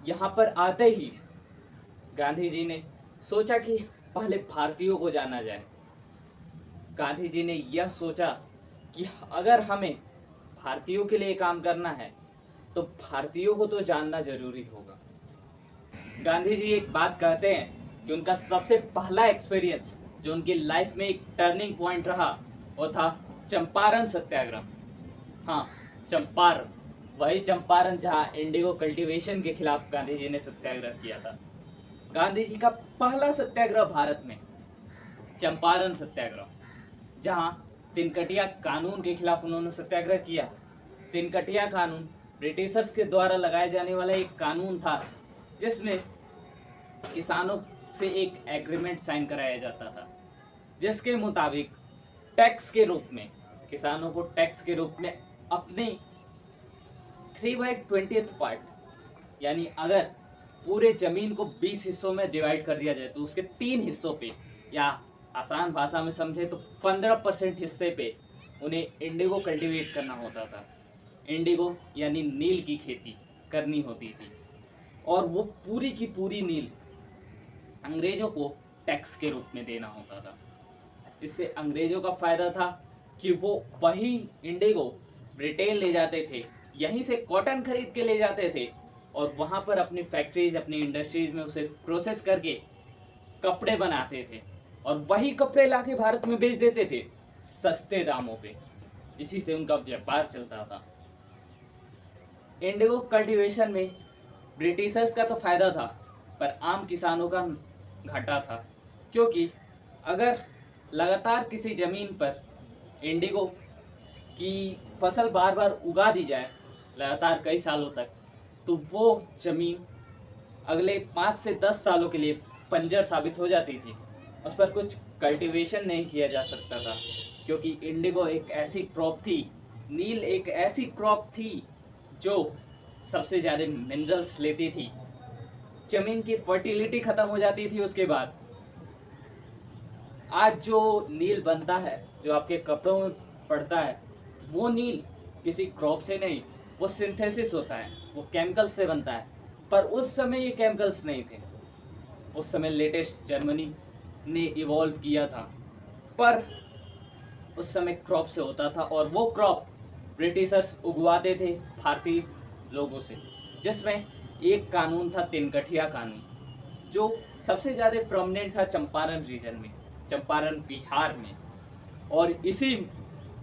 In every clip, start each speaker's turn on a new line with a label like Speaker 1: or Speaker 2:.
Speaker 1: यहाँ पर आते ही गांधी जी ने सोचा कि पहले भारतीयों को जाना जाए। गांधी जी ने यह सोचा कि अगर हमें भारतीयों के लिए काम करना है तो भारतीयों को तो जानना जरूरी होगा। गांधी जी एक बात कहते हैं कि उनका सबसे पहला एक्सपीरियंस जो उनकी लाइफ में एक टर्निंग पॉइंट रहा वो था चंपारण सत्याग्रह। हाँ, चंपारण, वही चंपारण जहाँ इंडिगो कल्टीवेशन के खिलाफ गांधी जी ने सत्याग्रह किया था। गांधी जी का पहला सत्याग्रह भारत में चंपारण सत्याग्रह, जहाँ तिनकटिया कानून के खिलाफ उन्होंने सत्याग्रह किया। तिनकटिया कानून ब्रिटिशर्स के द्वारा लगाए जाने वाला एक कानून था जिसमें किसानों से एक एग्रीमेंट साइन कराया जाता था, जिसके मुताबिक टैक्स के रूप में किसानों को टैक्स के रूप में अपने 3/20 पार्ट, यानी अगर पूरे जमीन को 20 हिस्सों में डिवाइड कर दिया जाए तो उसके 3 हिस्सों पे, या आसान भाषा में समझे तो 15% हिस्से पे उन्हें इंडिगो कल्टीवेट करना होता था। इंडिगो यानी नील की खेती करनी होती थी, और वो पूरी की पूरी नील अंग्रेजों को टैक्स के रूप में देना होता था। इससे अंग्रेजों का फायदा था कि वो वही इंडिगो ब्रिटेन ले जाते थे, यहीं से कॉटन खरीद के ले जाते थे और वहाँ पर अपनी फैक्ट्रीज, अपनी इंडस्ट्रीज में उसे प्रोसेस करके कपड़े बनाते थे और वही कपड़े लाके भारत में बेच देते थे सस्ते दामों पे। इसी से उनका व्यापार चलता था। इंडिगो कल्टीवेशन में ब्रिटिशर्स का तो फायदा था पर आम किसानों का घाटा था, क्योंकि अगर लगातार किसी ज़मीन पर इंडिगो की फसल बार बार उगा दी जाए लगातार कई सालों तक, तो वो ज़मीन अगले 5 से 10 सालों के लिए बंजर साबित हो जाती थी। उस पर कुछ कल्टीवेशन नहीं किया जा सकता था, क्योंकि इंडिगो एक ऐसी क्रॉप थी, नील एक ऐसी क्रॉप थी जो सबसे ज़्यादा मिनरल्स लेती थी। ज़मीन की फर्टिलिटी ख़त्म हो जाती थी उसके बाद। आज जो नील बनता है, जो आपके कपड़ों में पड़ता है, वो नील किसी क्रॉप से नहीं, वो सिंथेसिस होता है, वो केमिकल से बनता है। पर उस समय ये केमिकल्स नहीं थे, उस समय लेटेस्ट जर्मनी ने इवॉल्व किया था, पर उस समय क्रॉप से होता था और वो क्रॉप ब्रिटिशर्स उगवाते थे भारतीय लोगों से, जिसमें एक कानून था तिनकठिया कानून, जो सबसे ज़्यादा प्रोमिनेंट था चंपारण रीजन में, चंपारण बिहार में। और इसी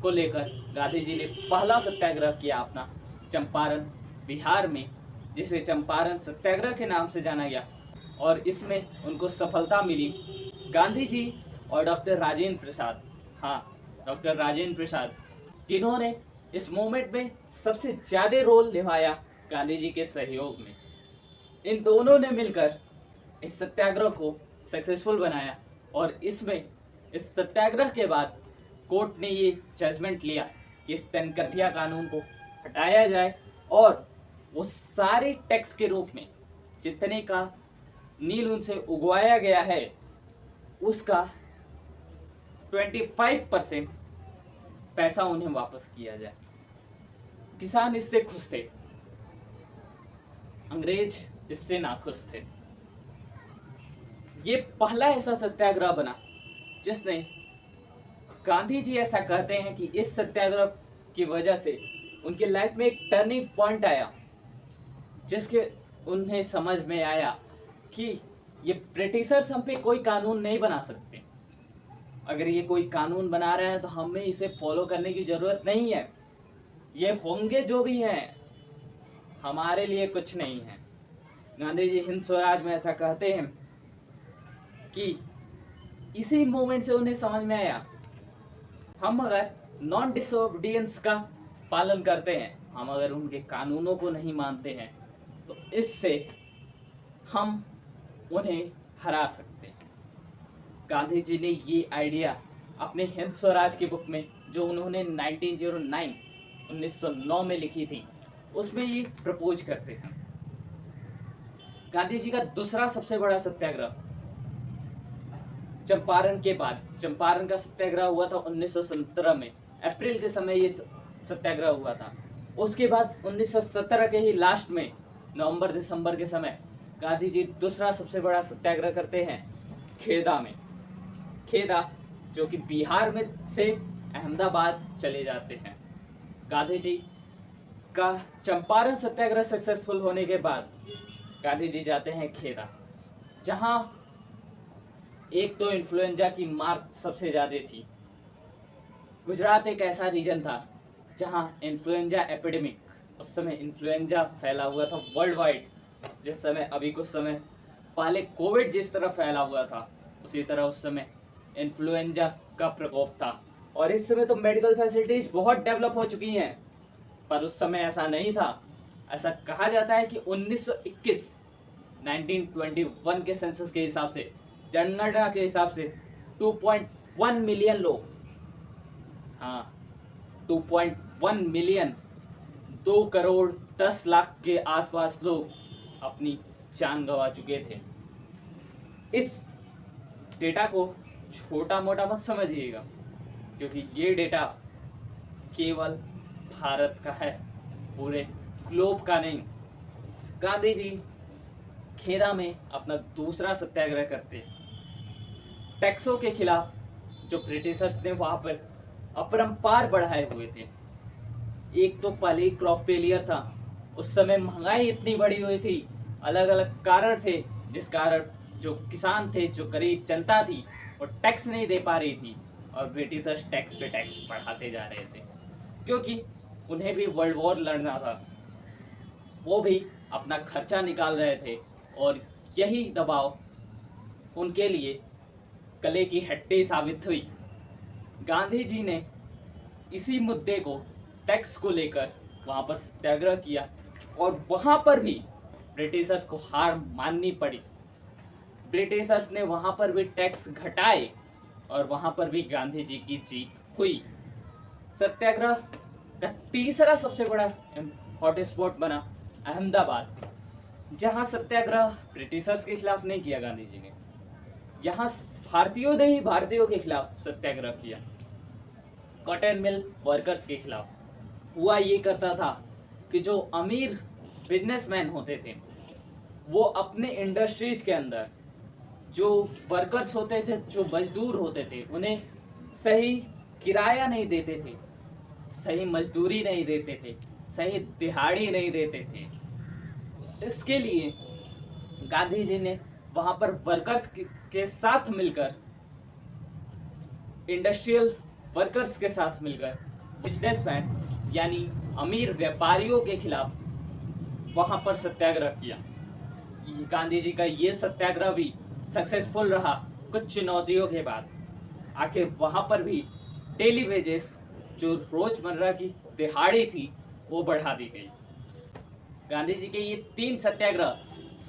Speaker 1: को लेकर गांधी जी ने पहला सत्याग्रह किया अपना चंपारण बिहार में, जिसे चंपारण सत्याग्रह के नाम से जाना गया, और इसमें उनको सफलता मिली। गांधी जी और डॉक्टर राजेंद्र प्रसाद, हाँ, डॉक्टर राजेंद्र प्रसाद, जिन्होंने इस मूवमेंट में सबसे ज़्यादा रोल निभाया गांधी जी के सहयोग में, इन दोनों ने मिलकर इस सत्याग्रह को सक्सेसफुल बनाया। और इसमें इस सत्याग्रह के बाद कोर्ट ने ये जजमेंट लिया कि इस तिनकठिया कानून को हटाया जाए और वो सारे टैक्स के रूप में जितने का नील उनसे उगवाया गया है उसका 25% पैसा उन्हें वापस किया जाए। किसान इससे खुश थे, अंग्रेज इससे नाखुश थे। ये पहला ऐसा सत्याग्रह बना जिसने, गांधी जी ऐसा कहते हैं कि इस सत्याग्रह की वजह से उनकी लाइफ में एक टर्निंग पॉइंट आया, जिसके उन्हें समझ में आया कि ये ब्रिटिशर्स हम पे कोई कानून नहीं बना सकते। अगर ये कोई कानून बना रहे हैं तो हमें इसे फॉलो करने की ज़रूरत नहीं है। ये होंगे जो भी हैं, हमारे लिए कुछ नहीं है। गांधी जी हिंद स्वराज में ऐसा कहते हैं कि इसी मोमेंट से उन्हें समझ में आया, हम अगर नॉन डिसोबीडियंस का पालन करते हैं, हम अगर उनके कानूनों को नहीं मानते हैं, तो इससे हम उन्हें हरा सकते हैं। गांधी जी ने ये आइडिया अपने हिंद स्वराज की बुक में, जो उन्होंने 1909 में लिखी थी, उसमें ये प्रपोज करते हैं। गांधी जी का दूसरा सबसे बड़ा सत्याग्रह चंपारण के बाद, चंपारण का सत्याग्रह हुआ था 1917 में, अप्रैल के समय ये सत्याग्रह हुआ था। उसके बाद 1917 के ही लास्ट में नवंबर दिसंबर के समय गांधी जी दूसरा सबसे बड़ा सत्याग्रह करते हैं खेदा में। खेदा जो कि बिहार में से अहमदाबाद चले जाते हैं। गांधी जी का चंपारण सत्याग्रह सक्सेसफुल होने के बाद गांधी जी जाते हैं खेदा, जहां एक तो इन्फ्लुएंजा की मार सबसे ज़्यादा थी। गुजरात एक ऐसा रीजन था जहां इन्फ्लुएंजा एपिडेमिक, उस समय इन्फ्लुएंजा फैला हुआ था वर्ल्ड वाइड। जिस समय अभी कुछ समय पहले कोविड जिस तरह फैला हुआ था, उसी तरह उस समय इन्फ्लुएंजा का प्रकोप था। और इस समय तो मेडिकल फैसिलिटीज बहुत डेवलप हो चुकी हैं, पर उस समय ऐसा नहीं था। ऐसा कहा जाता है कि 1921 के सेंसस के हिसाब से, जनगणना के हिसाब से 2.1 मिलियन लोग, हाँ 2.1 मिलियन, 2 करोड़ 10 लाख के आसपास लोग अपनी जान गंवा चुके थे। इस डेटा को छोटा मोटा मत समझिएगा, क्योंकि ये डेटा केवल भारत का है, पूरे ग्लोब का नहीं। गांधी जी खेदा में अपना दूसरा सत्याग्रह करते हैं टैक्सों के खिलाफ, जो ब्रिटिशर्स ने वहां पर अपरंपार बढ़ाए हुए थे। एक तो पहले क्रॉप फेलियर था, उस समय महंगाई इतनी बढ़ी हुई थी, अलग अलग कारण थे जिस कारण जो किसान थे, जो गरीब जनता थी, वो टैक्स नहीं दे पा रही थी, और ब्रिटिशर्स टैक्स पे टैक्स बढ़ाते जा रहे थे, क्योंकि उन्हें भी वर्ल्ड वॉर लड़ना था। वो भी अपना खर्चा निकाल रहे थे, और यही दबाव उनके लिए गले की हड्डी साबित हुई। गांधी जी ने इसी मुद्दे को, टैक्स को लेकर वहाँ पर सत्याग्रह किया, और वहाँ पर भी ब्रिटिशर्स को हार माननी पड़ी। ब्रिटिशर्स ने वहाँ पर भी टैक्स घटाए, और वहाँ पर भी गांधी जी की जीत हुई। सत्याग्रह का तीसरा सबसे बड़ा हॉटस्पॉट बना अहमदाबाद, जहाँ सत्याग्रह ब्रिटिशर्स के खिलाफ नहीं किया गांधी जी ने, यहाँ भारतीयों ने ही भारतीयों के खिलाफ सत्याग्रह किया। कॉटन मिल वर्कर्स के खिलाफ हुआ ये करता था कि जो अमीर बिजनेसमैन होते थे, वो अपने इंडस्ट्रीज के अंदर जो वर्कर्स होते थे, जो मजदूर होते थे, उन्हें सही किराया नहीं देते थे, सही मजदूरी नहीं देते थे, सही दिहाड़ी नहीं देते थे। इसके लिए गांधी जी ने वहां पर वर्कर्स के साथ मिलकर, इंडस्ट्रियल वर्कर्स के साथ मिलकर, बिजनेसमैन यानी अमीर व्यापारियों के खिलाफ वहां पर सत्याग्रह किया। गांधी जी का ये सत्याग्रह भी सक्सेसफुल रहा कुछ चुनौतियों के बाद। आखिर वहां पर भी डेली वेजेस, जो रोजमर्रा की दिहाड़ी थी, वो बढ़ा दी गई। गांधी जी के ये 3 सत्याग्रह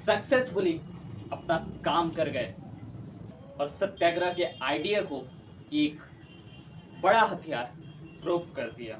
Speaker 1: सक्सेसफुली अपना काम कर गए, और सत्याग्रह के आइडिया को एक बड़ा हथियार प्रूव कर दिया।